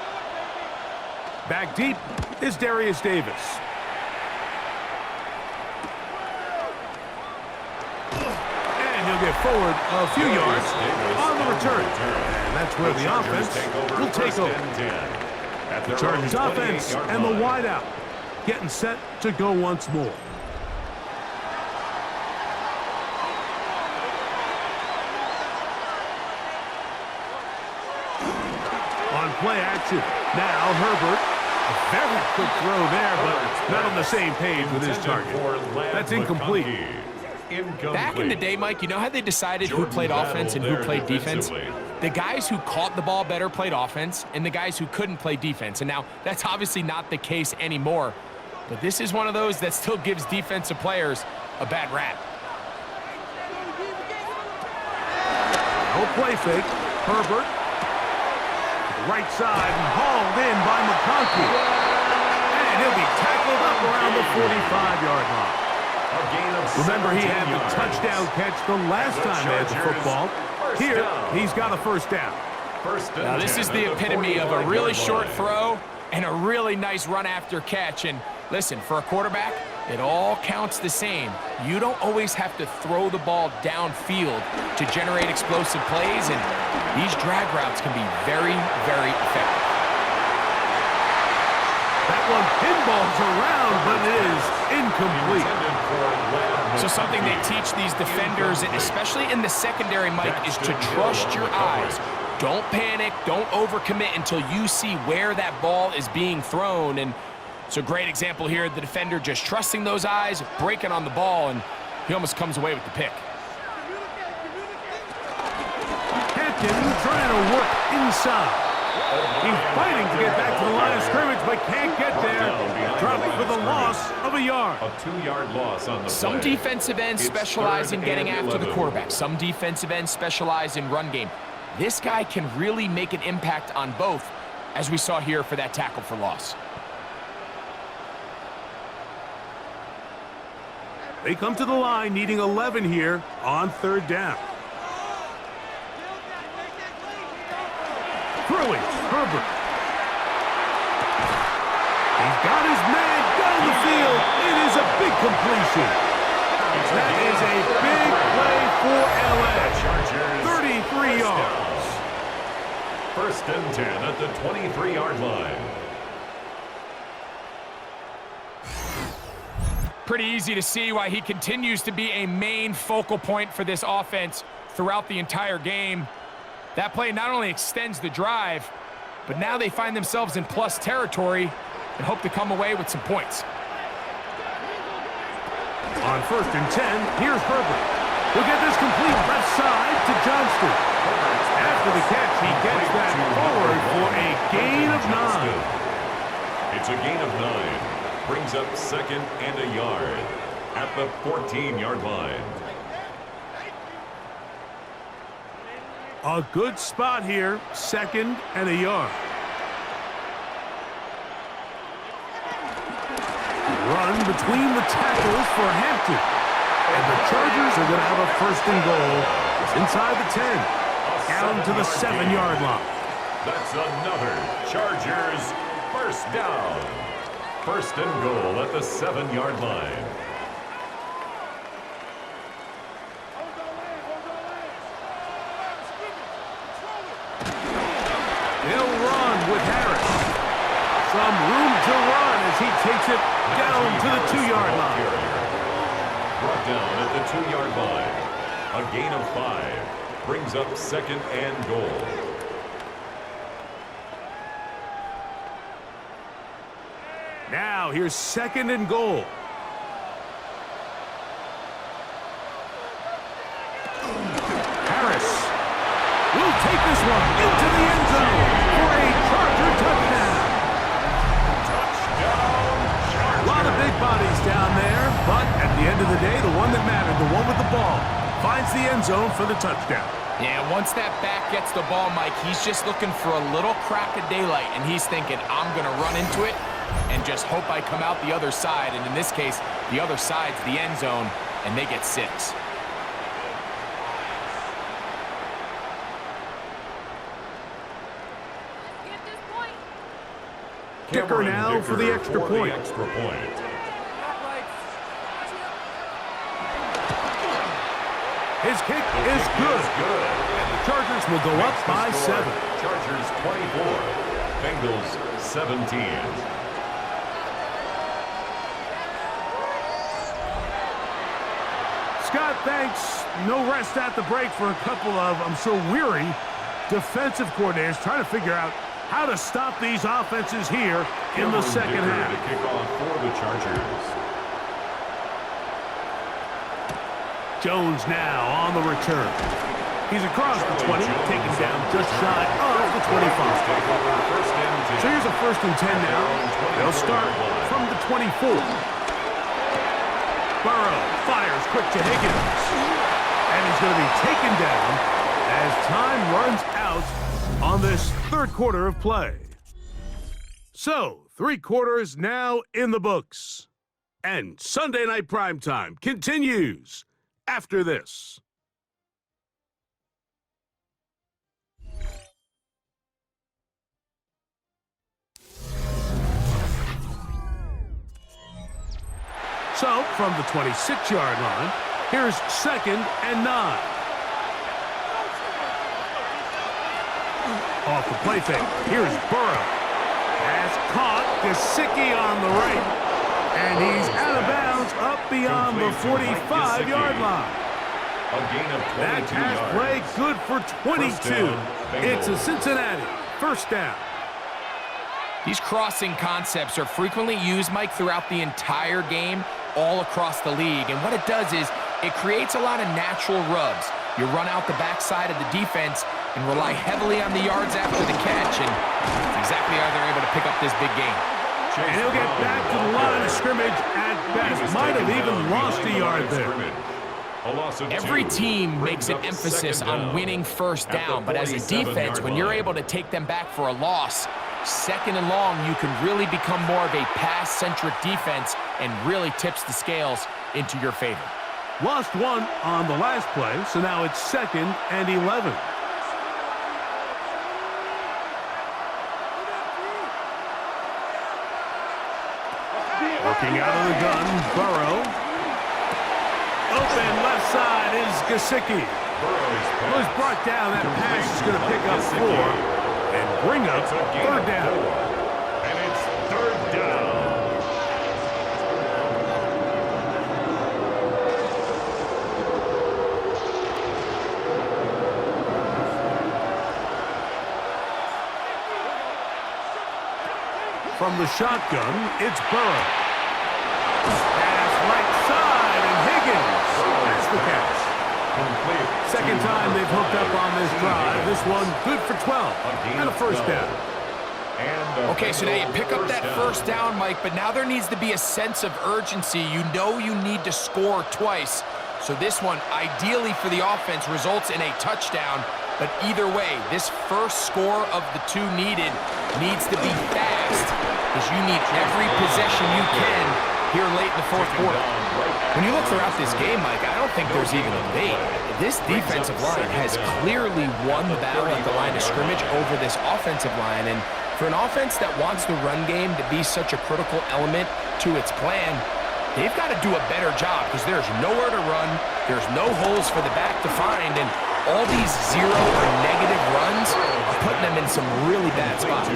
Back deep is Darius Davis. And he'll get forward a few yards on the return. And that's where the offense will take over. The Chargers offense and the wideout getting set to go once more. On play action, now Herbert. A very quick throw there, but not on the same page with his target. That's incomplete. Back in the day, Mike, you know how they decided who played offense and who played defense? The guys who caught the ball better played offense, and the guys who couldn't play defense. And now, that's obviously not the case anymore. But this is one of those that still gives defensive players a bad rap. No play fake. Herbert. Right side and hauled in by McConkey. And he'll be tackled up around the 45-yard line. Remember, he had the touchdown catch the last time they had the football. Here, he's got a 1st down. Now, this is the epitome of a really short throw and a really nice run after catch. And listen, for a quarterback, it all counts the same. You don't always have to throw the ball downfield to generate explosive plays, and these drag routes can be very, very effective. That one pinballs around, but it is incomplete. So something they teach these defenders, especially in the secondary, Mike, is to trust your eyes. Don't panic, don't overcommit until you see where that ball is being thrown. And it's a great example here, the defender just trusting those eyes, breaking on the ball, and he almost comes away with the pick. Captain trying to work inside. He's fighting to get back to the line of scrimmage, but can't get there. Dropped for the loss of a yard. A 2-yard loss on the play. Some defensive ends specialize in getting after the quarterback. Some defensive ends specialize in run game. This guy can really make an impact on both, as we saw here for that tackle for loss. They come to the line needing 11 here on third down. Throwing, Herbert. He's got his man down the field. It is a big completion. That is a big play for LA. 33 yards. First and 10 at the 23-yard line. Pretty easy to see why he continues to be a main focal point for this offense throughout the entire game. That play not only extends the drive, but now they find themselves in plus territory and hope to come away with some points. On first and 10, here's Herbert. He'll get this complete left side to Johnston. After the catch, he gets that forward for a gain of 9. It's a gain of 9. Brings up second and a yard at the 14-yard line. A good spot here, second and a yard. Run between the tackles for Hampton. And the Chargers are going to have a first and goal. It's inside the 10, down to the 7-yard line. That's another Chargers first down. First and goal at the 7-yard line. He'll run with Harris. Some room to run as he takes it down to the 2-yard line. Brought down at the 2-yard line. A gain of 5. Brings up second and goal. Now here's second and goal. Harris will take this one into the end zone for a Charger touchdown. A lot of big bodies down there, but at the end of the day, the one that mattered, the one with the ball, finds the end zone for the touchdown. Yeah, once that back gets the ball, Mike, he's just looking for a little crack of daylight, and he's thinking, I'm going to run into it and just hope I come out the other side. And in this case, the other side's the end zone, and they get 6. Kicker now for the extra point. His kick is good. And the Chargers will go up by 7. Chargers 24, Bengals 17. Scott, thanks. No rest at the break for a couple of, I'm sure, weary defensive coordinators trying to figure out how to stop these offenses here in the second half. To kick off for the Chargers. Jones now on the return. He's across the 20, taken down just shy of the 25. So here's a first and 10 now. They'll start from the 24. Burrow fires quick to Higgins. And he's going to be taken down as time runs out on this third quarter of play. So, 3 quarters now in the books. And Sunday Night Primetime continues after this. So, from the 26-yard line, here's second and 9. Off the play fake, here's Burrow. Pass caught, Gesicki on the right. And he's out of bounds up beyond the 45-yard line. A gain of 22 That pass yards. play good for 22. It's a Cincinnati first down. These crossing concepts are frequently used, Mike, throughout the entire game, all across the league. And what it does is it creates a lot of natural rubs. You run out the backside of the defense and rely heavily on the yards after the catch, and that's exactly how they're able to pick up this big game. And he'll get back to the line of scrimmage at best. Might have even lost a yard there. Every team makes an emphasis on winning first down, but as a defense, when you're able to take them back for a loss, second and long, you can really become more of a pass-centric defense and really tips the scales into your favor. Lost one on the last play, so now it's 2nd and 11. Working out of the gun, Burrow. Open left side is Gesicki. Was brought down. That pass is going to pick up 4 and bring up 3rd down. And it's 3rd down. From the shotgun, it's Burrow. Pass right side, and Higgins. That's the catch. Complete. Second time they've hooked up on this drive. This one good for 12 and a 1st down. Okay, so now you pick up that 1st down, Mike, but now there needs to be a sense of urgency. You know you need to score twice. So this one, ideally for the offense, results in a touchdown. But either way, this first score of the 2 needed needs to be fast, because you need every possession you can here late in the 4th quarter. When you look throughout this game, Mike, I don't think there's even a debate. This defensive line has clearly won the battle at the line of scrimmage over this offensive line. And for an offense that wants the run game to be such a critical element to its plan, they've got to do a better job, because there's nowhere to run, there's no holes for the back to find, and all these 0 or negative runs are putting them in some really bad spots.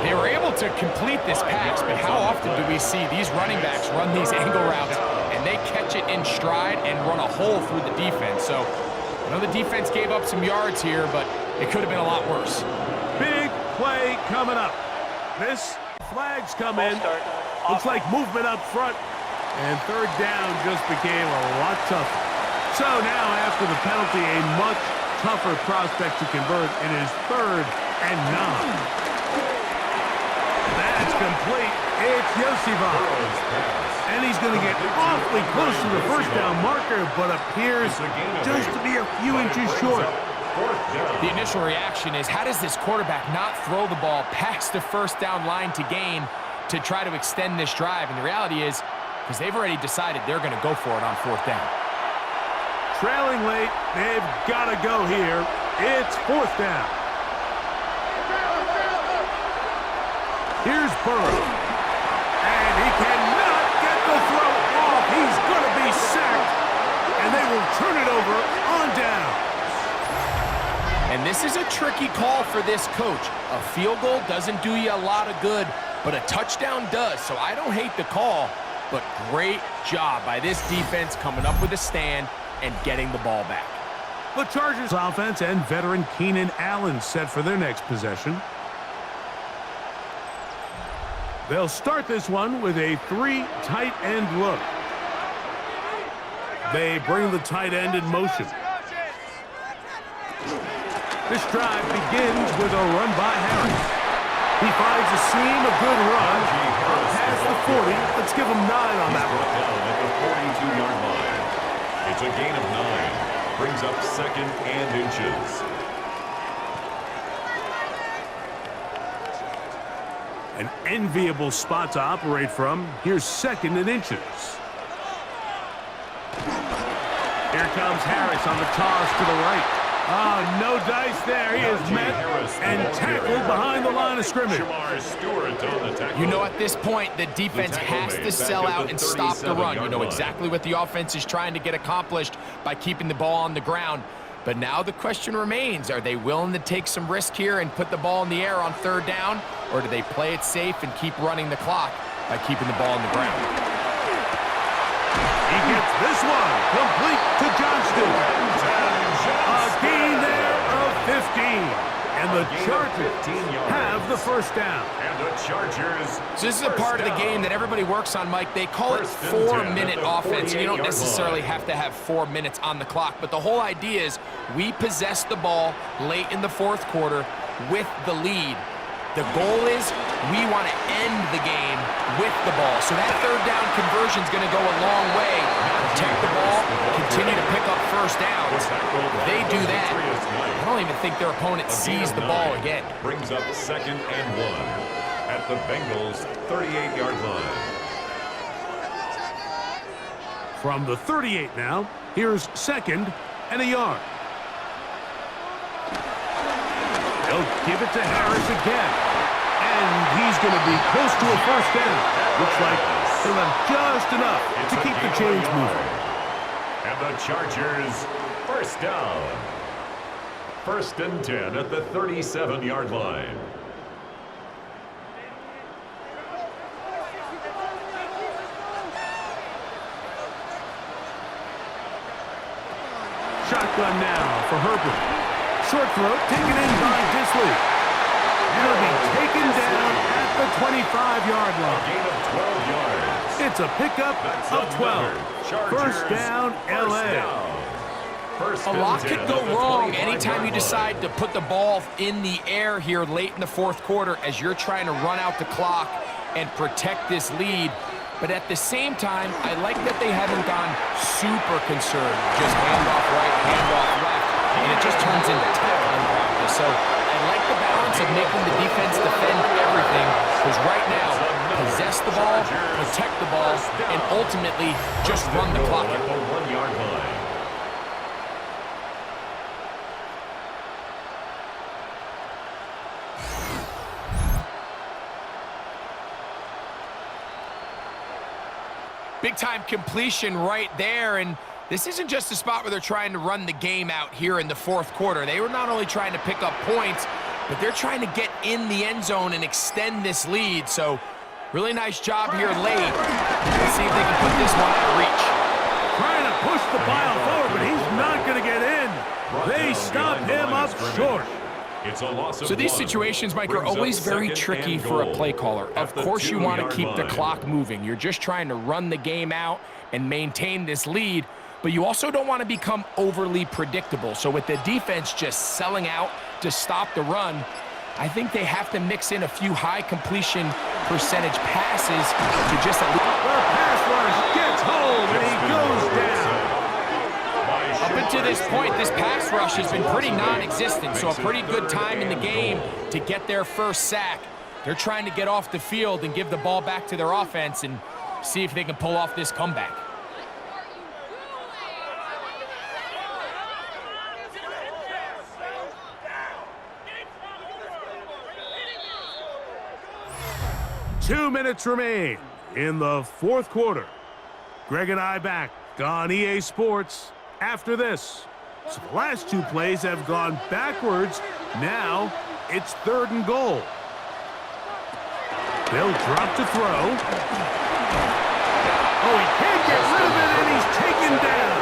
They were able to complete this pass, but how often do we see these running backs run these angle routes and they catch it in stride and run a hole through the defense? So I know the defense gave up some yards here, but it could have been a lot worse. Big play coming up. This flags come in. Looks like movement up front. And 3rd down just became a lot tougher. So now, after the penalty, a much tougher prospect to convert. It is 3rd and 9. That's complete. It's Yosivon. And he's going to get awfully close to the 1st down marker, but appears just to be a few inches short. The initial reaction is, how does this quarterback not throw the ball past the 1st down line to gain to try to extend this drive? And the reality is, because they've already decided they're going to go for it on 4th down. Trailing late, they've got to go here. It's 4th down. Here's Burrow. And he cannot get the throw off. He's going to be sacked. And they will turn it over on down. And this is a tricky call for this coach. A field goal doesn't do you a lot of good, but a touchdown does. So I don't hate the call, but great job by this defense coming up with a stand and getting the ball back. The Chargers offense and veteran Keenan Allen set for their next possession. They'll start this one with a 3 tight end look. They bring the tight end in motion. This drive begins with a run by Harris. He finds a seam, a good run. Past the 40. Let's give him 9 on that one. At the 42-yard line. It's a gain of 9. Brings up 2nd and inches. An enviable spot to operate from. Here's 2nd and inches. Here comes Harris on the toss to the right. Oh, no dice there. He is met and tackled behind the line of scrimmage. You know, at this point, the defense has to sell out and stop the run. You know exactly what the offense is trying to get accomplished by keeping the ball on the ground. But now the question remains, are they willing to take some risk here and put the ball in the air on 3rd down? Or do they play it safe and keep running the clock by keeping the ball on the ground? He gets this one complete to Johnston. A gain there of 15. And the Chargers have the 1st down. And the Chargers. So this is a part of the game that everybody works on, Mike. They call it 4-minute offense. You don't necessarily have to have 4 minutes on the clock, but the whole idea is we possess the ball late in the 4th quarter with the lead. The goal is we want to end the game with the ball. So that 3rd down conversion is going to go a long way. Protect the ball, continue to pick up 1st downs. If they do that, I don't don't even think their opponent sees the ball again. Brings up 2nd and 1 at the Bengals' 38-yard line. From the 38 now, here's 2nd and a yard. They'll give it to Harris again. And he's going to be close to a first down. Looks like he'll have just enough to keep the chains moving. And the Chargers, first down. 1st and 10 at the 37-yard line. Shotgun now for Herbert. Short throw taken in by Disley. He'll be taken down at the 25-yard line. Gain of 12 yards. It's a pickup of 12. First down, LA. A lot could go wrong anytime you decide to put the ball in the air here late in the 4th quarter as you're trying to run out the clock and protect this lead. But at the same time, I like that they haven't gone super concerned. Just handoff right, handoff left, and it just turns into tackling practice. So I like the balance of making the defense defend everything, because right now, possess the ball, protect the ball, and ultimately just run the clock. At the 1-yard line. Big-time completion right there, and this isn't just a spot where they're trying to run the game out here in the 4th quarter. They were not only trying to pick up points, but they're trying to get in the end zone and extend this lead. So, really nice job here late. Let's see if they can put this one out of reach. Trying to push the pile forward, but he's not going to get in. They stop him up short. It's a loss of So these 1. situations, Mike, are Brings up always very 2nd tricky and for a goal play caller. at Of the course you want to 2-yard keep the line. clock moving. You're just trying to run the game out and maintain this lead, but you also don't want to become overly predictable. So with the defense just selling out to stop the run, I think they have to mix in a few high completion percentage passes to just at least... The pass rush gets home, and he goes down. Up until this point, this pass rush has been pretty non-existent, so a pretty good time in the game to get their first sack. They're trying to get off the field and give the ball back to their offense and see if they can pull off this comeback. Two minutes remain in the 4th quarter. Greg and I back on EA Sports after this. So the last 2 plays have gone backwards. Now it's 3rd and goal. They'll drop to throw. Oh, he can't get rid of it, and he's taken down.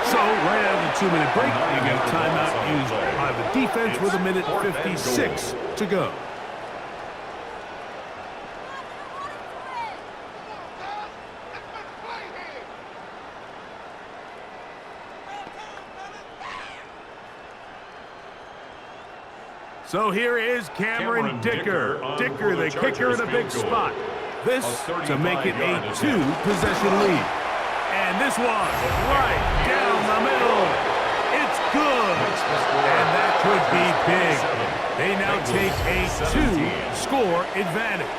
So right out of the 2-minute break, you get a timeout used by the defense with 1:56 to go. So here is Cameron Dicker. Dicker, the kicker, in a big spot. This to make it a 2-possession lead. And this one right down the middle. It's good. And that could be big. They now take a 2-score advantage.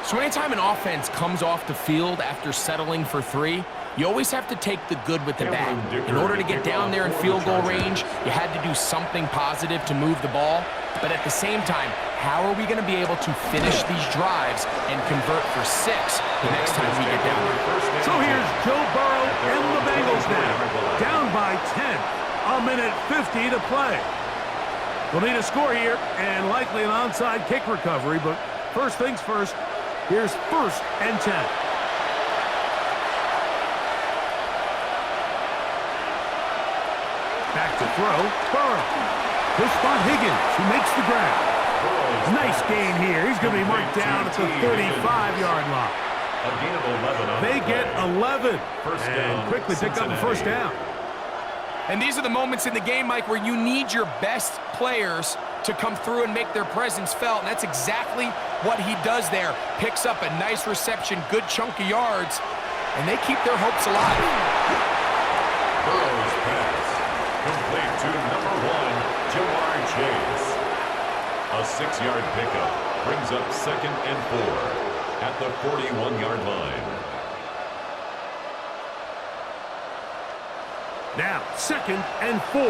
So anytime an offense comes off the field after settling for 3, you always have to take the good with the bad. In order to get down there in field goal range, you had to do something positive to move the ball. But at the same time, how are we going to be able to finish these drives and convert for 6 the next time we get down there? So here's Joe Burrow and the Bengals now. Down by 10. 1:50 to play. We'll need a score here and likely an onside kick recovery. But first things first, here's 1st and 10. Back to throw, Burrow. Push spot Higgins, who makes the grab. Nice gain here. He's going to be marked down at the 35-yard line. They get 11 and quickly pick up the first down. And these are the moments in the game, Mike, where you need your best players to come through and make their presence felt. And that's exactly what he does there. Picks up a nice reception, good chunk of yards, and they keep their hopes alive. Burrow's pass Complete to number 1, Jamar Chase. A 6-yard pickup brings up 2nd and 4 at the 41-yard line. Now, 2nd and 4.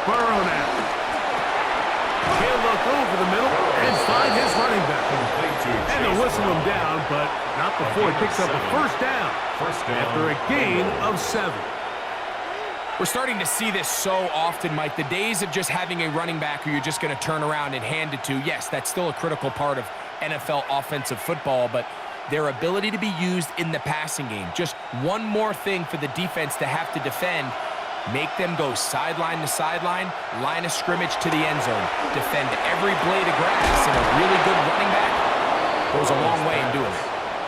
Burrow now. He'll look over the middle and find his running back. And they'll whistle him down, but not before he picks up a first down. After a gain of 7. We're starting to see this so often, Mike. The days of just having a running back who you're just going to turn around and hand it to, yes, that's still a critical part of NFL offensive football, but their ability to be used in the passing game. Just one more thing for the defense to have to defend. Make them go sideline to sideline, line of scrimmage to the end zone. Defend every blade of grass, and a really good running back goes a long way in doing it.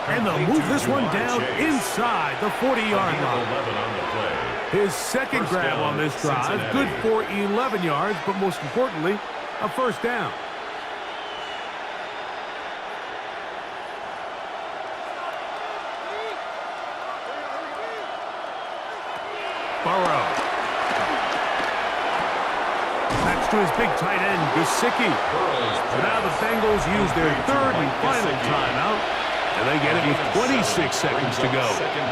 And they'll move this one down inside the 40-yard line. His second grab on this drive, good for 11 yards, but most importantly, a first down. Burrow. That's to his big tight end, Gesicki. So now the Bengals use their 3rd and final timeout, and they get it with 26 seconds to go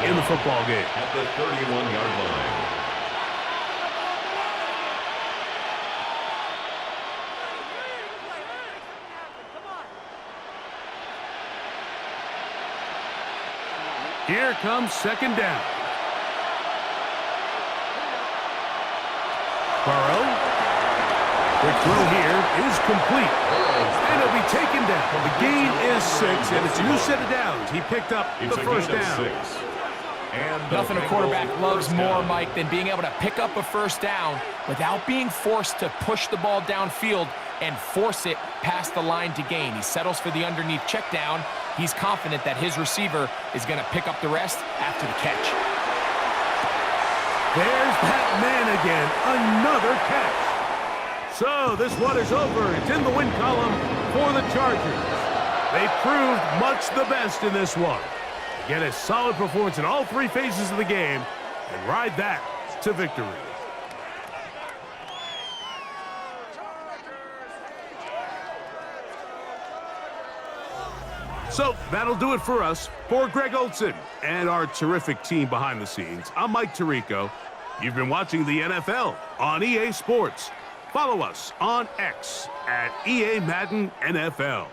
in the football game. At the 31-yard line. Here comes 2nd down. Burrow. The throw here is complete. And it'll be taken down. The gain is 6, and it's a new set of downs. He picked up the first down. Nothing a quarterback loves more, Mike, than being able to pick up a first down without being forced to push the ball downfield and force it past the line to gain. He settles for the underneath check down. He's confident that his receiver is going to pick up the rest after the catch. There's that man again. Another catch. So this one is over. It's in the win column for the Chargers. They proved much the best in this one. Get a solid performance in all 3 phases of the game and ride that to victory. So that'll do it for us. For Greg Olson and our terrific team behind the scenes, I'm Mike Tirico. You've been watching the NFL on EA Sports. Follow us on X at EA Madden NFL.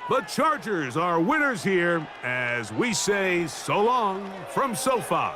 The Chargers are winners here as we say so long from SoFi.